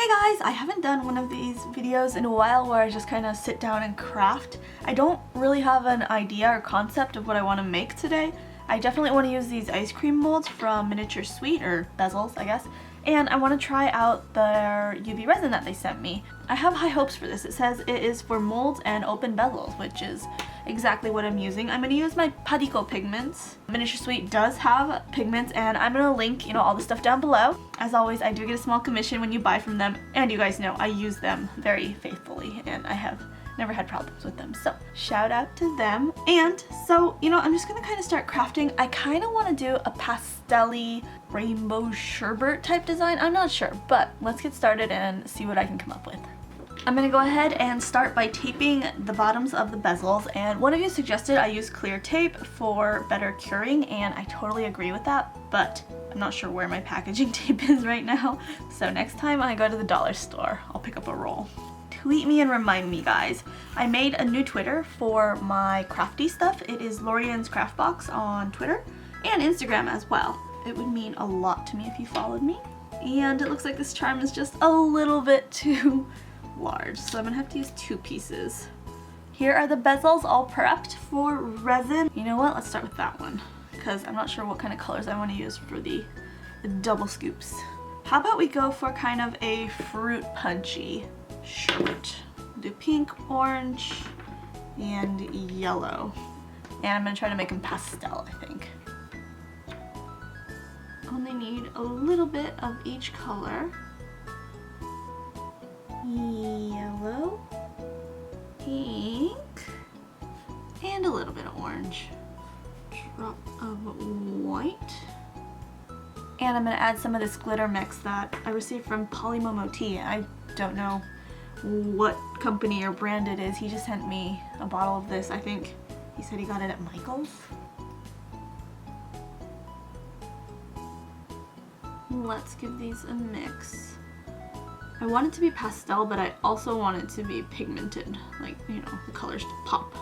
Hey guys, I haven't done one of these videos in a while where I just kind of sit down and craft. I don't really have an idea or concept of what I want to make today. I definitely want to use these ice cream molds from Miniature Sweet, or Bezels I guess, and I want to try out their UV resin that they sent me. I have high hopes for this. It says it is for molds and open bezels, which is exactly what I'm using. I'm going to use my Padico pigments. Miniature Sweet does have pigments, and I'm going to link, all the stuff down below. As always, I do get a small commission when you buy from them, and you guys know I use them very faithfully, and I have never had problems with them, so shout out to them. And so, I'm just gonna kind of start crafting. I kind of want to do a pastel-y rainbow sherbet type design. I'm not sure, but let's get started and see what I can come up with. I'm gonna go ahead and start by taping the bottoms of the bezels, and one of you suggested I use clear tape for better curing, and I totally agree with that, but I'm not sure where my packaging tape is right now, so next time I go to the dollar store, I'll pick up a roll. Tweet me and remind me, guys. I made a new Twitter for my crafty stuff. It is Lorian's Craft Box on Twitter and Instagram as well. It would mean a lot to me if you followed me. And it looks like this charm is just a little bit too large, so I'm gonna have to use 2 pieces. Here are the bezels all prepped for resin. You know what? Let's start with that one, because I'm not sure what kind of colors I want to use for the double scoops. How about we go for kind of a fruit punchy sherbet. We'll do pink, orange, and yellow. And I'm gonna try to make them pastel, I think. Only need a little bit of each color. Yellow, pink, and a little bit of orange. Drop of white. And I'm gonna add some of this glitter mix that I received from Polymomo Tea. I don't know what company or brand it is. He just sent me a bottle of this. I think he said he got it at Michael's. Let's give these a mix. I want it to be pastel, but I also want it to be pigmented, like, the colors pop.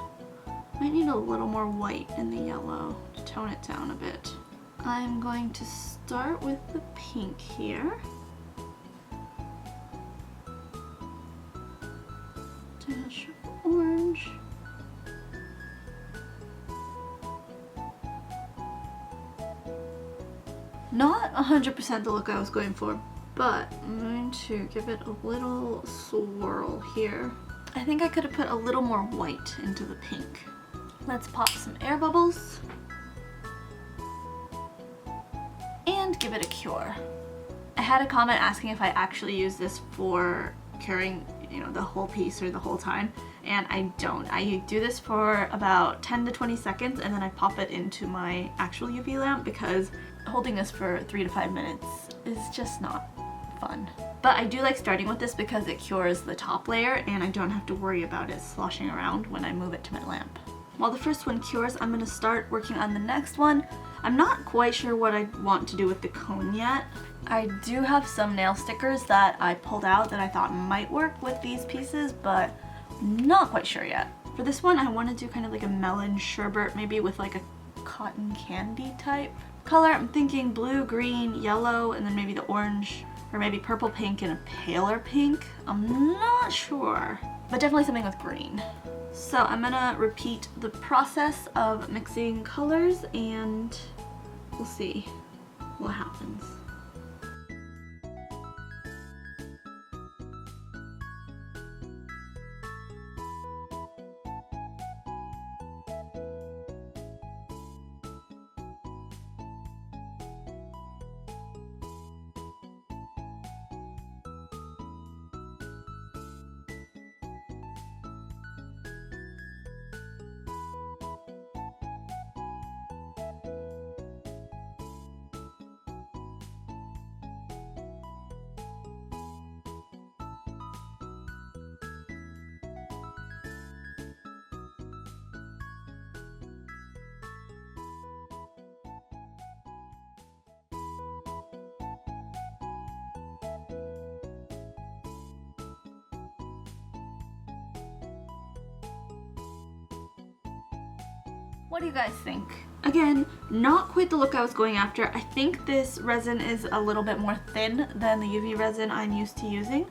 Might need a little more white in the yellow to tone it down a bit. I'm going to start with the pink here. Dash of orange. Not 100% the look I was going for, but I'm going to give it a little swirl here. I think I could have put a little more white into the pink. Let's pop some air bubbles and give it a cure. I had a comment asking if I actually use this for curing the whole piece or the whole time, and I don't. I do this for about 10 to 20 seconds and then I pop it into my actual UV lamp, because holding this for 3 to 5 minutes is just not fun. But I do like starting with this because it cures the top layer and I don't have to worry about it sloshing around when I move it to my lamp. While the first one cures, I'm going to start working on the next one. I'm not quite sure what I want to do with the cone yet. I do have some nail stickers that I pulled out that I thought might work with these pieces, but not quite sure yet. For this one, I want to do kind of like a melon sherbet, maybe with like a cotton candy type color. I'm thinking blue, green, yellow, and then maybe the orange, or maybe purple, pink, and a paler pink. I'm not sure, but definitely something with green. So I'm gonna repeat the process of mixing colors and we'll see what happens. What do you guys think? Again, not quite the look I was going after. I think this resin is a little bit more thin than the UV resin I'm used to using,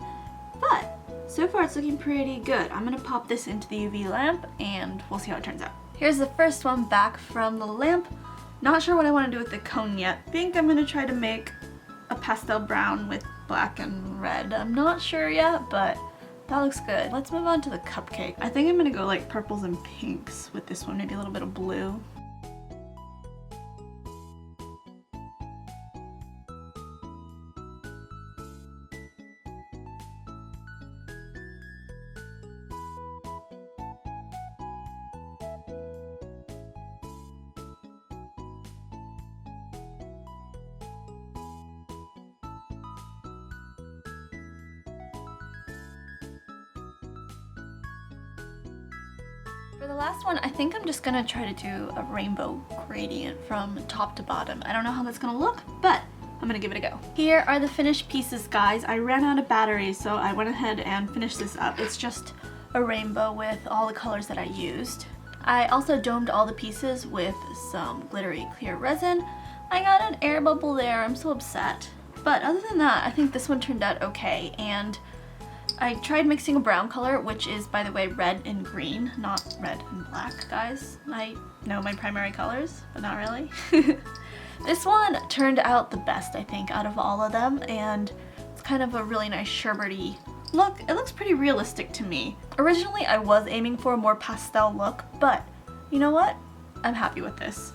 but so far it's looking pretty good. I'm gonna pop this into the UV lamp and we'll see how it turns out. Here's the first one back from the lamp. Not sure what I want to do with the cone yet. I think I'm gonna try to make a pastel brown with black and red. I'm not sure yet, but that looks good. Let's move on to the cupcake. I think I'm gonna go like purples and pinks with this one, maybe a little bit of blue. For the last one, I think I'm just gonna try to do a rainbow gradient from top to bottom. I don't know how that's gonna look, but I'm gonna give it a go. Here are the finished pieces, guys. I ran out of batteries, so I went ahead and finished this up. It's just a rainbow with all the colors that I used. I also domed all the pieces with some glittery clear resin. I got an air bubble there, I'm so upset. But other than that, I think this one turned out okay, and I tried mixing a brown color, which is, by the way, red and green, not red and black, guys. I know my primary colors, but not really. This one turned out the best, I think, out of all of them, and it's kind of a really nice sherbety look. It looks pretty realistic to me. Originally, I was aiming for a more pastel look, but you know what? I'm happy with this.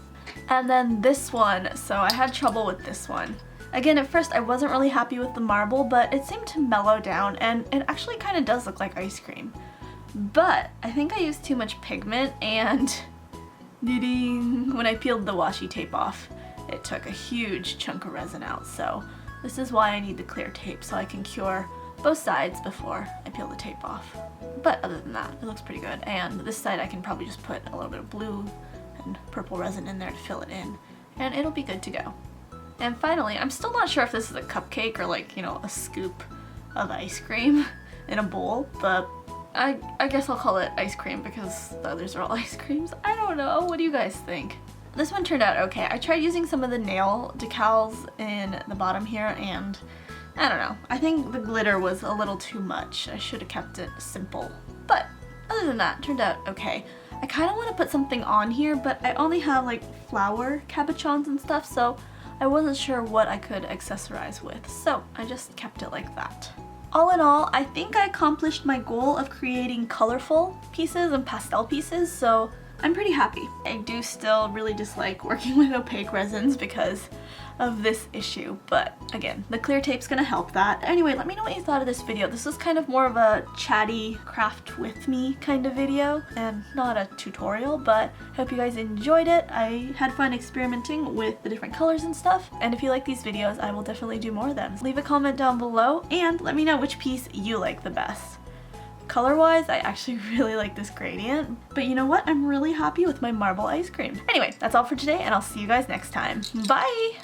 And then this one, so I had trouble with this one. Again, at first I wasn't really happy with the marble, but it seemed to mellow down and it actually kind of does look like ice cream. But I think I used too much pigment and when I peeled the washi tape off, it took a huge chunk of resin out. So this is why I need the clear tape, so I can cure both sides before I peel the tape off. But other than that, it looks pretty good. And this side I can probably just put a little bit of blue and purple resin in there to fill it in, and it'll be good to go. And finally, I'm still not sure if this is a cupcake or like, you know, a scoop of ice cream in a bowl, but I guess I'll call it ice cream because the others are all ice creams. I don't know. What do you guys think? This one turned out okay. I tried using some of the nail decals in the bottom here, and I don't know. I think the glitter was a little too much. I should have kept it simple. But other than that, it turned out okay. I kind of want to put something on here, but I only have like flower cabochons and stuff, so I wasn't sure what I could accessorize with, so I just kept it like that. All in all, I think I accomplished my goal of creating colorful pieces and pastel pieces, so I'm pretty happy. I do still really dislike working with opaque resins because of this issue, but again, the clear tape's gonna help that. Anyway, let me know what you thought of this video. This was kind of more of a chatty craft with me kind of video and not a tutorial, but hope you guys enjoyed it. I had fun experimenting with the different colors and stuff, and if you like these videos, I will definitely do more of them. Leave a comment down below and let me know which piece you like the best. Color-wise, I actually really like this gradient, but you know what? I'm really happy with my marble ice cream. Anyway, that's all for today, and I'll see you guys next time. Bye!